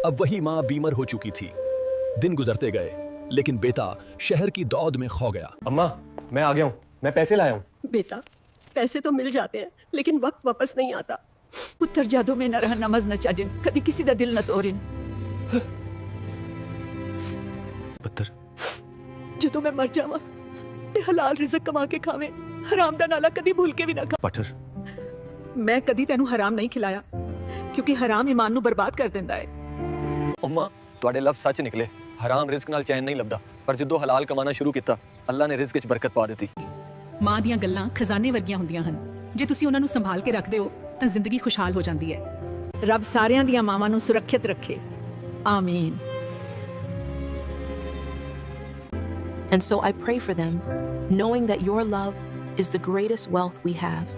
अब वही माँ बीमार हो चुकी थी। दिन गुजरते गए, लेकिन बेटा शहर की दौड़ में खो गया। अम्मा, मैं आ गया हूँ, मैं पैसे लाया हूँ। बेटा, पैसे तो मिल जाते हैं, लेकिन वक्त वापस नहीं आता। पुत्र जादू में न रह नमज न चढ़िन, कभी किसी का दिल न तोड़िन। पुत्र, ਜਦੋਂ मैं मर जावा ते हलाल रिज़क कमा के खावे, हराम दा नाला कदी भूल के भी ना खा। पुत्र, मैं कदी तेनू हराम नहीं खिलाया, क्योंकि हराम ईमान नू बर्बाद कर देंदा है। अम्मा, तुहाडे लफ्ज़ सच निकले। हराम रिस्क नाल चैन नहीं लभदा, पर जदों हलाल कमाना शुरू किया, अल्लाह ने रिस्क विच बरकत पा दी। ਮਾਂ ਦੀਆਂ ਗੱਲਾਂ ਖਜ਼ਾਨੇ ਵਰਗੀਆਂ ਹੁੰਦੀਆਂ ਹਨ। ਜੇ ਤੁਸੀਂ ਉਹਨਾਂ ਨੂੰ ਸੰਭਾਲ ਕੇ ਰੱਖਦੇ ਹੋ ਤਾਂ ਜ਼ਿੰਦਗੀ ਖੁਸ਼ਹਾਲ ਹੋ ਜਾਂਦੀ ਹੈ। ਰੱਬ ਸਾਰਿਆਂ ਦੀਆਂ ਮਾਵਾਂ ਨੂੰ ਸੁਰੱਖਿਅਤ ਰੱਖੇ। ਆਮੀਨ। And so I pray for them, knowing that your love is the greatest wealth we have.